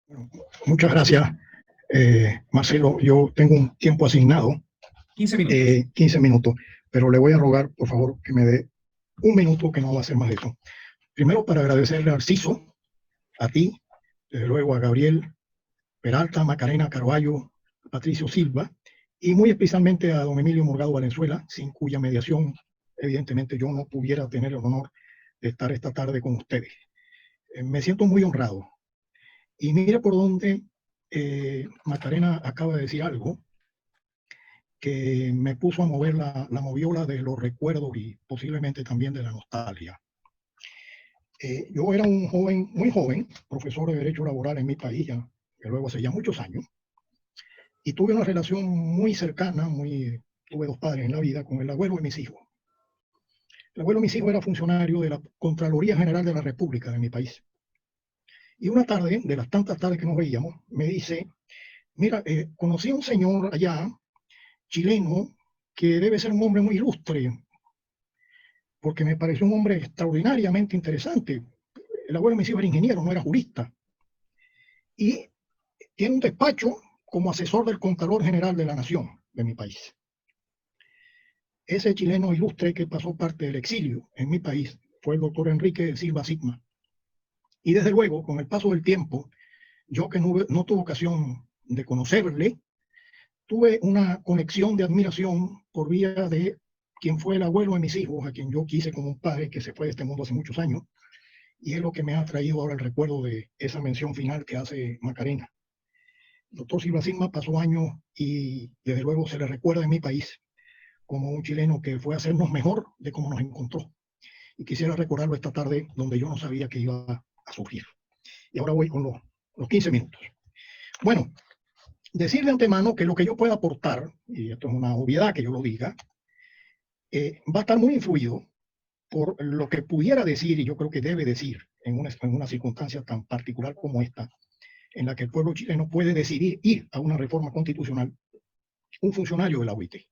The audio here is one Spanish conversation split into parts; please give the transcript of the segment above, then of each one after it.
Bueno, muchas gracias, Marcelo. Yo tengo un tiempo asignado, 15 minutos. 15 minutos, pero le voy a rogar, por favor, que me dé un minuto, que no va a ser más de eso. Primero, para agradecerle al CISO, a ti, desde luego a Gabriel Peralta, Macarena Carballo, Patricio Silva, y muy especialmente a don Emilio Morgado Valenzuela, sin cuya mediación, evidentemente, yo no pudiera tener el honor de estar esta tarde con ustedes. Me siento muy honrado. Y mire por dónde Macarena acaba de decir algo que me puso a mover la moviola de los recuerdos y posiblemente también de la nostalgia. Yo era un joven, muy joven, profesor de Derecho Laboral en mi país, ya, que luego hace ya muchos años, y tuve una relación muy cercana, tuve dos padres en la vida, con el abuelo de mis hijos. El abuelo de mis hijos era funcionario de la Contraloría General de la República de mi país. Y una tarde, de las tantas tardes que nos veíamos, me dice: mira, conocí a un señor allá, chileno, que debe ser un hombre muy ilustre, porque me pareció un hombre extraordinariamente interesante. El abuelo de mis hijos era ingeniero, no era jurista. Y tiene un despacho como asesor del Contralor General de la Nación de mi país. Ese chileno ilustre que pasó parte del exilio en mi país fue el doctor Enrique Silva Sigma. Y desde luego, con el paso del tiempo, yo que no tuve ocasión de conocerle, tuve una conexión de admiración por vía de quien fue el abuelo de mis hijos, a quien yo quise como un padre que se fue de este mundo hace muchos años, y es lo que me ha traído ahora el recuerdo de esa mención final que hace Macarena. El doctor Silva Sigma pasó años y desde luego se le recuerda en mi país como un chileno que fue a hacernos mejor de cómo nos encontró. Y quisiera recordarlo esta tarde donde yo no sabía que iba a surgir. Y ahora voy con los 15 minutos. Bueno, decir de antemano que lo que yo pueda aportar, y esto es una obviedad que yo lo diga, va a estar muy influido por lo que pudiera decir, y yo creo que debe decir, en una circunstancia tan particular como esta, en la que el pueblo chileno puede decidir ir a una reforma constitucional, un funcionario de la OIT. De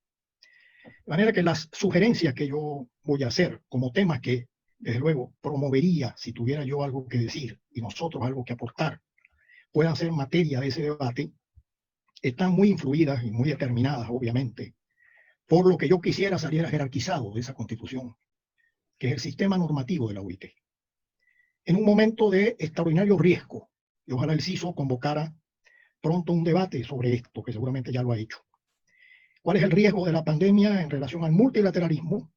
manera que las sugerencias que yo voy a hacer como temas que, desde luego, promovería si tuviera yo algo que decir y nosotros algo que aportar, puedan ser materia de ese debate, están muy influidas y muy determinadas, obviamente, por lo que yo quisiera saliera jerarquizado de esa constitución, que es el sistema normativo de la OIT. En un momento de extraordinario riesgo, y ojalá el CISO convocara pronto un debate sobre esto, que seguramente ya lo ha hecho. ¿Cuál es el riesgo de la pandemia en relación al multilateralismo?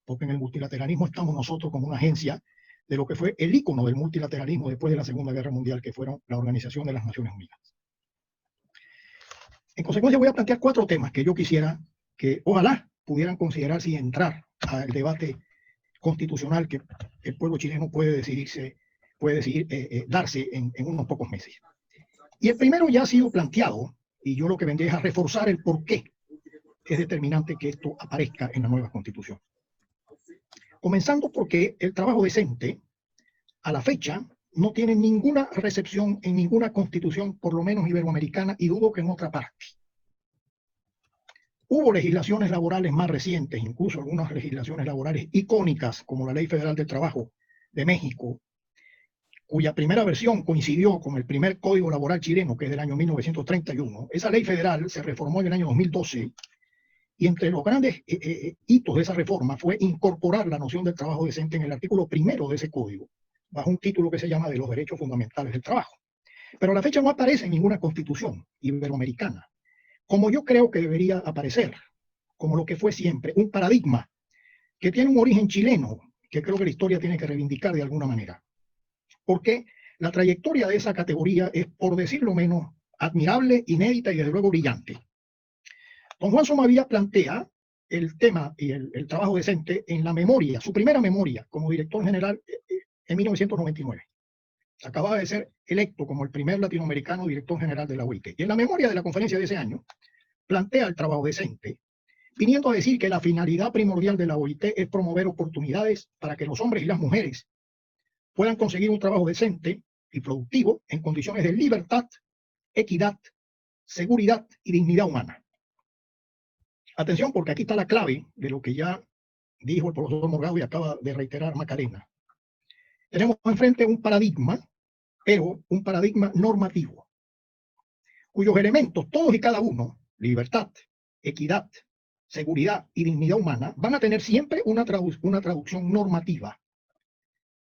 Porque en el multilateralismo estamos nosotros como una agencia de lo que fue el ícono del multilateralismo después de la Segunda Guerra Mundial, que fueron la Organización de las Naciones Unidas. En consecuencia, voy a plantear 4 temas que yo quisiera que ojalá pudieran considerarse y entrar al debate constitucional que el pueblo chileno puede decidir darse en unos pocos meses. Y el primero ya ha sido planteado, y yo lo que vendré es a reforzar el por qué es determinante que esto aparezca en la nueva constitución. Comenzando porque el trabajo decente, a la fecha, no tiene ninguna recepción en ninguna constitución, por lo menos iberoamericana, y dudo que en otra parte. Hubo legislaciones laborales más recientes, incluso algunas legislaciones laborales icónicas, como la Ley Federal del Trabajo de México, cuya primera versión coincidió con el primer Código Laboral chileno, que es del año 1931. Esa ley federal se reformó en el año 2012, y entre los grandes hitos de esa reforma fue incorporar la noción del trabajo decente en el artículo 1 de ese código, bajo un título que se llama de los derechos fundamentales del trabajo. Pero a la fecha no aparece en ninguna constitución iberoamericana, como yo creo que debería aparecer, como lo que fue siempre, un paradigma que tiene un origen chileno, que creo que la historia tiene que reivindicar de alguna manera. Porque la trayectoria de esa categoría es, por decirlo menos, admirable, inédita y desde luego brillante. Don Juan Somavía plantea el tema y el trabajo decente en la memoria, su primera memoria como director general en 1999. Acababa de ser electo como el primer latinoamericano director general de la OIT. Y en la memoria de la conferencia de ese año, plantea el trabajo decente, viniendo a decir que la finalidad primordial de la OIT es promover oportunidades para que los hombres y las mujeres puedan conseguir un trabajo decente y productivo en condiciones de libertad, equidad, seguridad y dignidad humana. Atención, porque aquí está la clave de lo que ya dijo el profesor Morgado y acaba de reiterar Macarena. Tenemos enfrente un paradigma pero un paradigma normativo, cuyos elementos, todos y cada uno, libertad, equidad, seguridad y dignidad humana, van a tener siempre una traducción normativa.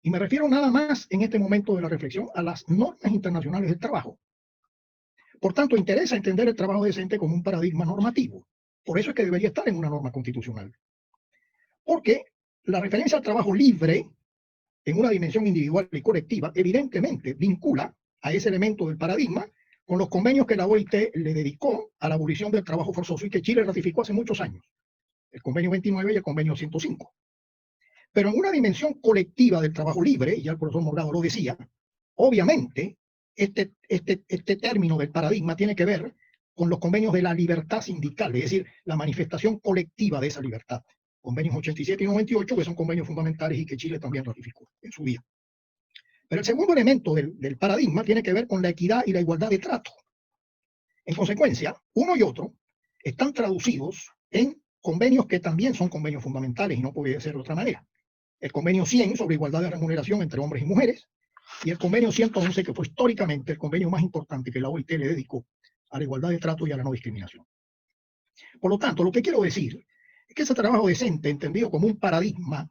Y me refiero nada más en este momento de la reflexión a las normas internacionales del trabajo. Por tanto, interesa entender el trabajo decente como un paradigma normativo. Por eso es que debería estar en una norma constitucional. Porque la referencia al trabajo libre en una dimensión individual y colectiva evidentemente vincula a ese elemento del paradigma con los convenios que la OIT le dedicó a la abolición del trabajo forzoso y que Chile ratificó hace muchos años, el convenio 29 y el convenio 105. Pero en una dimensión colectiva del trabajo libre, y ya el profesor Morgado lo decía, obviamente este término del paradigma tiene que ver con los convenios de la libertad sindical, es decir, la manifestación colectiva de esa libertad. Convenios 87 y 98, que son convenios fundamentales y que Chile también ratificó en su día. Pero el segundo elemento del paradigma tiene que ver con la equidad y la igualdad de trato. En consecuencia, uno y otro están traducidos en convenios que también son convenios fundamentales y no puede ser de otra manera. El convenio 100 sobre igualdad de remuneración entre hombres y mujeres y el convenio 111, que fue históricamente el convenio más importante que la OIT le dedicó a la igualdad de trato y a la no discriminación. Por lo tanto, lo que quiero decir es que ese trabajo decente, entendido como un paradigma,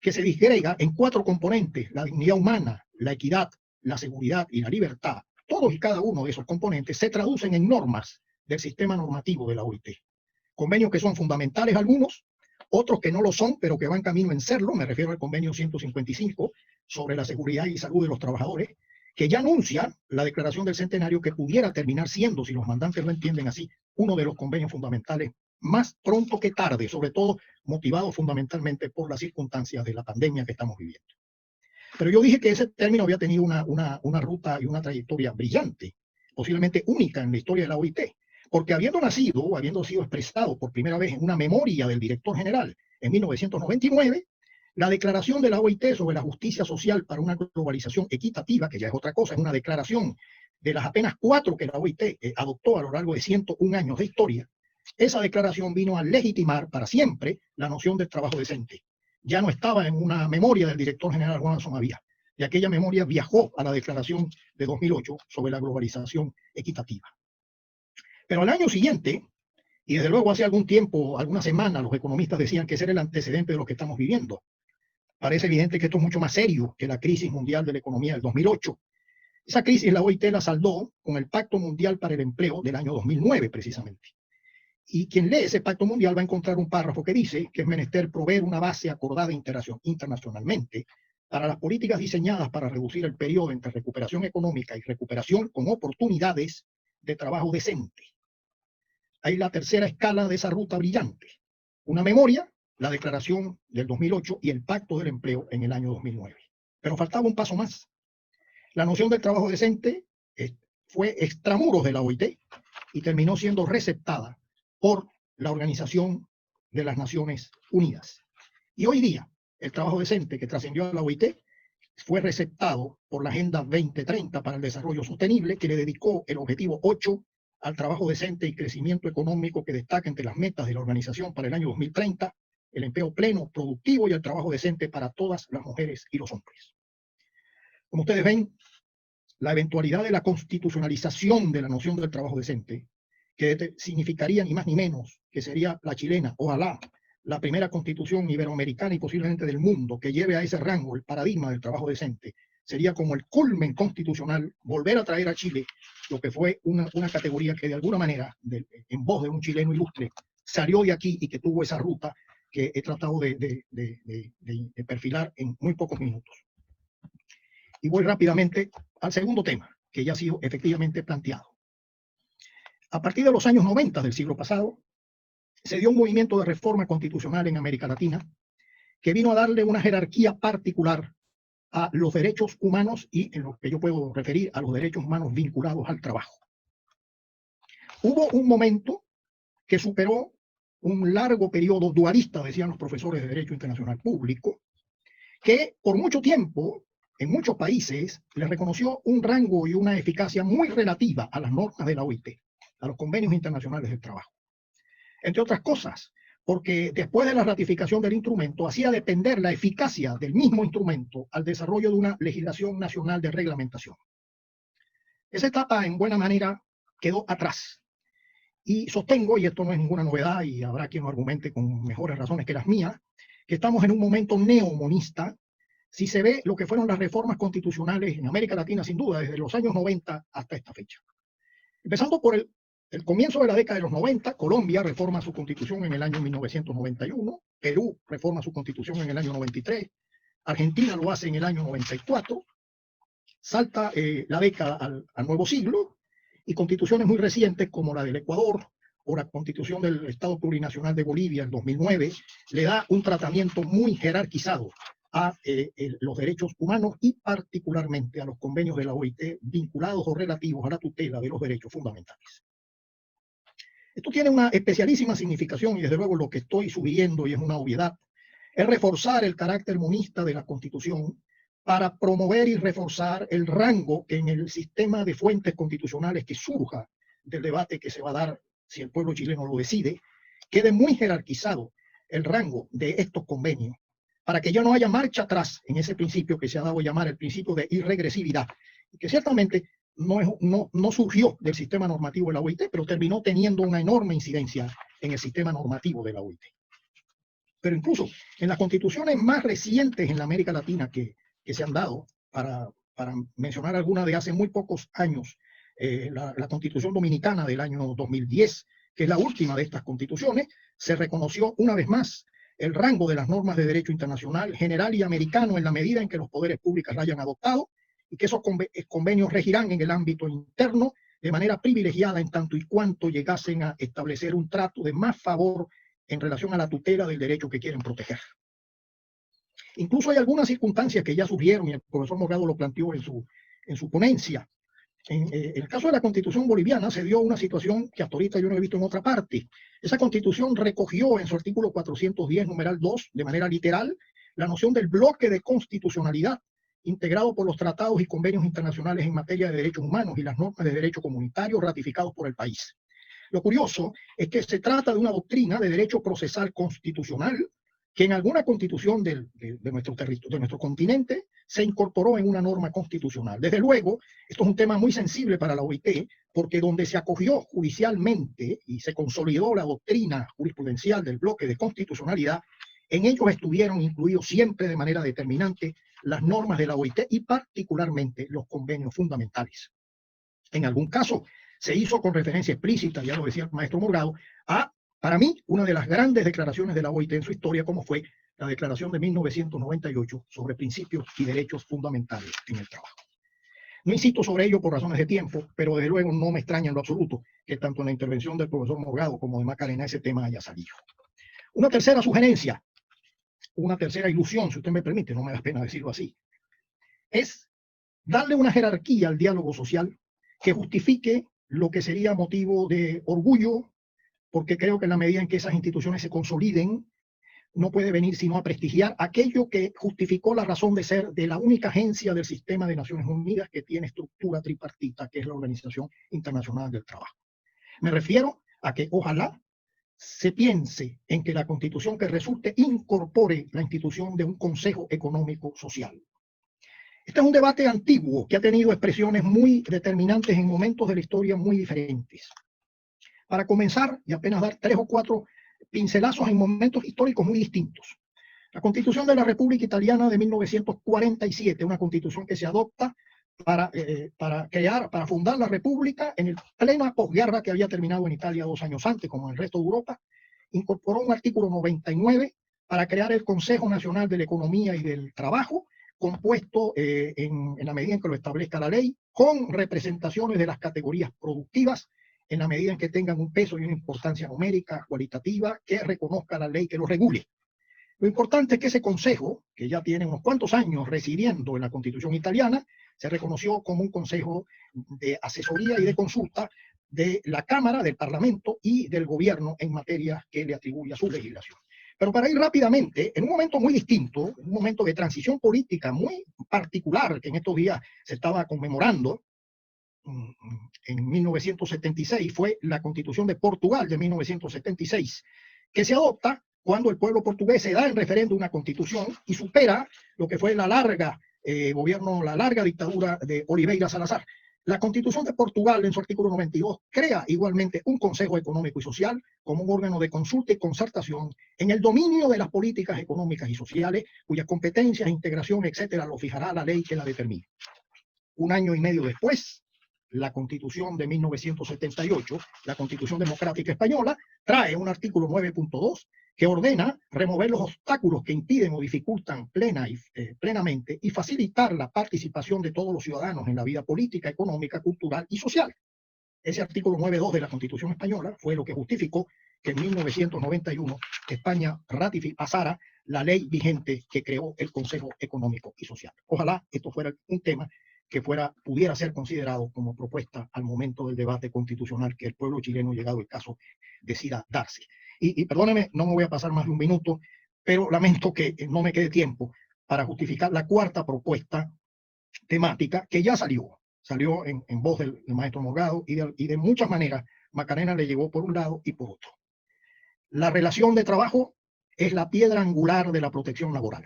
que se disgrega en 4 componentes: la dignidad humana, la equidad, la seguridad y la libertad, todos y cada uno de esos componentes se traducen en normas del sistema normativo de la OIT. Convenios que son fundamentales algunos, otros que no lo son, pero que van camino en serlo. Me refiero al convenio 155 sobre la seguridad y salud de los trabajadores, que ya anuncia la declaración del centenario que pudiera terminar siendo, si los mandantes lo entienden así, uno de los convenios fundamentales más pronto que tarde, sobre todo motivado fundamentalmente por las circunstancias de la pandemia que estamos viviendo. Pero yo dije que ese término había tenido una ruta y una trayectoria brillante, posiblemente única en la historia de la OIT, porque habiendo nacido o habiendo sido expresado por primera vez en una memoria del director general en 1999, la declaración de la OIT sobre la justicia social para una globalización equitativa, que ya es otra cosa, es una declaración de las apenas 4 que la OIT adoptó a lo largo de 101 años de historia. Esa declaración vino a legitimar para siempre la noción del trabajo decente. Ya no estaba en una memoria del director general Juan Somavía, y aquella memoria viajó a la declaración de 2008 sobre la globalización equitativa. Pero al año siguiente, y desde luego hace algún tiempo, algunas semanas, los economistas decían que ese era el antecedente de lo que estamos viviendo. Parece evidente que esto es mucho más serio que la crisis mundial de la economía del 2008. Esa crisis la OIT la saldó con el Pacto Mundial para el Empleo del año 2009, precisamente. Y quien lee ese Pacto Mundial va a encontrar un párrafo que dice que es menester proveer una base acordada internacionalmente para las políticas diseñadas para reducir el periodo entre recuperación económica y recuperación con oportunidades de trabajo decente. Hay la tercera escala de esa ruta brillante. Una memoria, la declaración del 2008 y el Pacto del Empleo en el año 2009. Pero faltaba un paso más. La noción del trabajo decente fue extramuros de la OIT y terminó siendo receptada por la Organización de las Naciones Unidas. Y hoy día, el trabajo decente que trascendió a la OIT fue receptado por la Agenda 2030 para el Desarrollo Sostenible, que le dedicó el objetivo 8 al trabajo decente y crecimiento económico, que destaca entre las metas de la organización para el año 2030, el empleo pleno, productivo y el trabajo decente para todas las mujeres y los hombres. Como ustedes ven, la eventualidad de la constitucionalización de la noción del trabajo decente, que significaría ni más ni menos que sería la chilena, ojalá, la primera constitución iberoamericana y posiblemente del mundo que lleve a ese rango el paradigma del trabajo decente, sería como el culmen constitucional volver a traer a Chile lo que fue una categoría que de alguna manera, en voz de un chileno ilustre, salió de aquí y que tuvo esa ruta que he tratado de perfilar en muy pocos minutos. Y voy rápidamente al segundo tema, que ya ha sido efectivamente planteado. A partir de los años 90 del siglo pasado, se dio un movimiento de reforma constitucional en América Latina que vino a darle una jerarquía particular a los derechos humanos y en lo que yo puedo referir a los derechos humanos vinculados al trabajo. Hubo un momento que superó un largo periodo dualista, decían los profesores de Derecho Internacional Público, que por mucho tiempo en muchos países le reconoció un rango y una eficacia muy relativa a las normas de la OIT, a los convenios internacionales del trabajo. Entre otras cosas, porque después de la ratificación del instrumento hacía depender la eficacia del mismo instrumento al desarrollo de una legislación nacional de reglamentación. Esa etapa en buena manera quedó atrás. Y sostengo, y esto no es ninguna novedad, y habrá quien lo argumente con mejores razones que las mías, que estamos en un momento neomonista si se ve lo que fueron las reformas constitucionales en América Latina, sin duda, desde los años 90 hasta esta fecha. Empezando por el comienzo de la década de los 90, Colombia reforma su constitución en el año 1991, Perú reforma su constitución en el año 93, Argentina lo hace en el año 94, salta la década al nuevo siglo, y constituciones muy recientes como la del Ecuador o la constitución del Estado Plurinacional de Bolivia en 2009 le da un tratamiento muy jerarquizado a los derechos humanos y particularmente a los convenios de la OIT vinculados o relativos a la tutela de los derechos fundamentales. Esto tiene una especialísima significación y desde luego lo que estoy sugiriendo, y es una obviedad, es reforzar el carácter monista de la Constitución para promover y reforzar el rango que en el sistema de fuentes constitucionales que surja del debate que se va a dar, si el pueblo chileno lo decide, quede muy jerarquizado el rango de estos convenios, para que ya no haya marcha atrás en ese principio que se ha dado a llamar el principio de irregresividad, que ciertamente no surgió del sistema normativo de la OIT, pero terminó teniendo una enorme incidencia en el sistema normativo de la OIT. Pero incluso en las constituciones más recientes en la América Latina que se han dado, para mencionar alguna de hace muy pocos años, la Constitución Dominicana del año 2010, que es la última de estas constituciones, se reconoció una vez más el rango de las normas de derecho internacional general y americano en la medida en que los poderes públicos la hayan adoptado, y que esos convenios regirán en el ámbito interno de manera privilegiada en tanto y cuanto llegasen a establecer un trato de más favor en relación a la tutela del derecho que quieren proteger. Incluso hay algunas circunstancias que ya surgieron, y el profesor Morgado lo planteó en su ponencia. En el caso de la Constitución boliviana se dio una situación que hasta ahorita yo no he visto en otra parte. Esa Constitución recogió en su artículo 410, numeral 2, de manera literal, la noción del bloque de constitucionalidad, integrado por los tratados y convenios internacionales en materia de derechos humanos y las normas de derecho comunitario ratificados por el país. Lo curioso es que se trata de una doctrina de derecho procesal constitucional que en alguna constitución de nuestro continente se incorporó en una norma constitucional. Desde luego, esto es un tema muy sensible para la OIT, porque donde se acogió judicialmente y se consolidó la doctrina jurisprudencial del bloque de constitucionalidad, en ellos estuvieron incluidos siempre de manera determinante las normas de la OIT y particularmente los convenios fundamentales. En algún caso se hizo con referencia explícita, ya lo decía el maestro Morgado, a, para mí, una de las grandes declaraciones de la OIT en su historia, como fue la Declaración de 1998 sobre principios y derechos fundamentales en el trabajo. No insisto sobre ello por razones de tiempo, pero desde luego no me extraña en lo absoluto que tanto en la intervención del profesor Morgado como de Macarena ese tema haya salido. Una tercera sugerencia, una tercera ilusión, si usted me permite, no me da pena decirlo así, es darle una jerarquía al diálogo social que justifique lo que sería motivo de orgullo, porque creo que en la medida en que esas instituciones se consoliden, no puede venir sino a prestigiar aquello que justificó la razón de ser de la única agencia del sistema de Naciones Unidas que tiene estructura tripartita, que es la Organización Internacional del Trabajo. Me refiero a que ojalá se piense en que la Constitución que resulte incorpore la institución de un Consejo Económico Social. Este es un debate antiguo que ha tenido expresiones muy determinantes en momentos de la historia muy diferentes. Para comenzar, y apenas dar 3 o 4 pincelazos en momentos históricos muy distintos. La Constitución de la República Italiana de 1947, una constitución que se adopta para fundar la República en el plena posguerra que había terminado en Italia 2 años antes, como en el resto de Europa, incorporó un artículo 99 para crear el Consejo Nacional de la Economía y del Trabajo, compuesto en la medida en que lo establezca la ley, con representaciones de las categorías productivas, en la medida en que tengan un peso y una importancia numérica, cualitativa, que reconozca la ley que lo regule. Lo importante es que ese consejo, que ya tiene unos cuantos años residiendo en la Constitución italiana, se reconoció como un consejo de asesoría y de consulta de la Cámara, del Parlamento y del Gobierno en materia que le atribuye a su legislación. Pero para ir rápidamente, en un momento muy distinto, en un momento de transición política muy particular que en estos días se estaba conmemorando, en 1976, fue la Constitución de Portugal de 1976, que se adopta cuando el pueblo portugués se da en referéndum una constitución y supera lo que fue la larga dictadura de Oliveira Salazar, La Constitución de Portugal, en su artículo 92, crea igualmente un Consejo Económico y Social como un órgano de consulta y concertación en el dominio de las políticas económicas y sociales, cuyas competencias, integración, etcétera, lo fijará la ley que la determine. Un año y medio después, la Constitución de 1978, la Constitución Democrática Española, trae un artículo 9.2 que ordena remover los obstáculos que impiden o dificultan plenamente y facilitar la participación de todos los ciudadanos en la vida política, económica, cultural y social. Ese artículo 9.2 de la Constitución Española fue lo que justificó que en 1991 España pasara la ley vigente que creó el Consejo Económico y Social. Ojalá esto fuera un tema que pudiera ser considerado como propuesta al momento del debate constitucional que el pueblo chileno, llegado el caso, decida darse. Y perdóneme, no me voy a pasar más de un minuto, pero lamento que no me quede tiempo para justificar la cuarta propuesta temática que ya salió en voz del maestro Morgado y de muchas maneras Macarena le llegó por un lado y por otro. La relación de trabajo es la piedra angular de la protección laboral.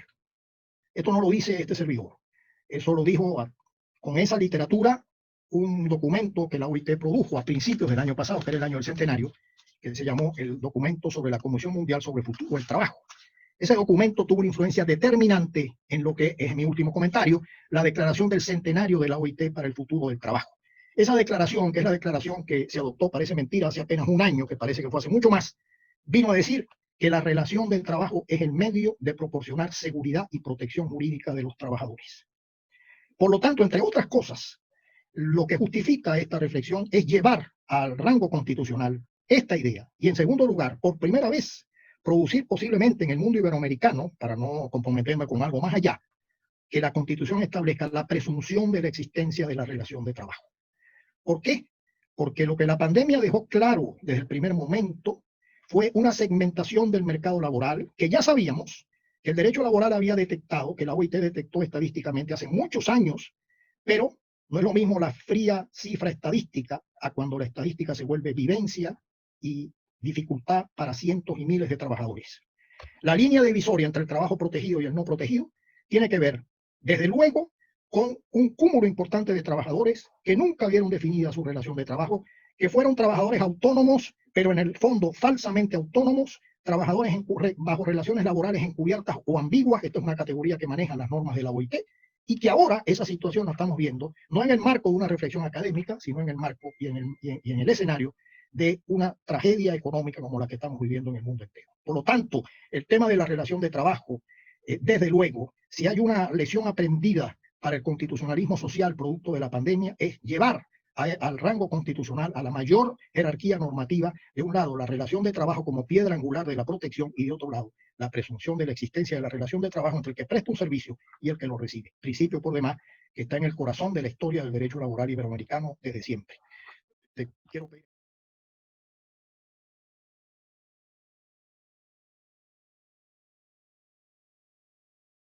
Esto no lo dice este servidor. Eso lo dijo con esa literatura un documento que la OIT produjo a principios del año pasado, que era el año del centenario, que se llamó el documento sobre la Comisión Mundial sobre el Futuro del Trabajo. Ese documento tuvo una influencia determinante en lo que es mi último comentario, la declaración del centenario de la OIT para el futuro del trabajo. Esa declaración, que es la declaración que se adoptó, parece mentira, hace apenas un año, que parece que fue hace mucho más, vino a decir que la relación del trabajo es el medio de proporcionar seguridad y protección jurídica de los trabajadores. Por lo tanto, entre otras cosas, lo que justifica esta reflexión es llevar al rango constitucional esta idea. Y en segundo lugar, por primera vez, producir posiblemente en el mundo iberoamericano, para no comprometerme con algo más allá, que la Constitución establezca la presunción de la existencia de la relación de trabajo. ¿Por qué? Porque lo que la pandemia dejó claro desde el primer momento fue una segmentación del mercado laboral que ya sabíamos que el derecho laboral había detectado, que la OIT detectó estadísticamente hace muchos años, pero no es lo mismo la fría cifra estadística a cuando la estadística se vuelve vivencia y dificultad para cientos y miles de trabajadores. La línea divisoria entre el trabajo protegido y el no protegido tiene que ver, desde luego, con un cúmulo importante de trabajadores que nunca vieron definida su relación de trabajo, que fueron trabajadores autónomos, pero en el fondo falsamente autónomos, trabajadores bajo relaciones laborales encubiertas o ambiguas, esto es una categoría que manejan las normas de la OIT, y que ahora esa situación la estamos viendo, no en el marco de una reflexión académica, sino en el marco y en el escenario de una tragedia económica como la que estamos viviendo en el mundo entero. Por lo tanto, el tema de la relación de trabajo, desde luego, si hay una lección aprendida para el constitucionalismo social producto de la pandemia, es llevar al rango constitucional, a la mayor jerarquía normativa, de un lado la relación de trabajo como piedra angular de la protección y de otro lado la presunción de la existencia de la relación de trabajo entre el que presta un servicio y el que lo recibe. Principio, por demás, que está en el corazón de la historia del derecho laboral iberoamericano desde siempre. Te quiero pedir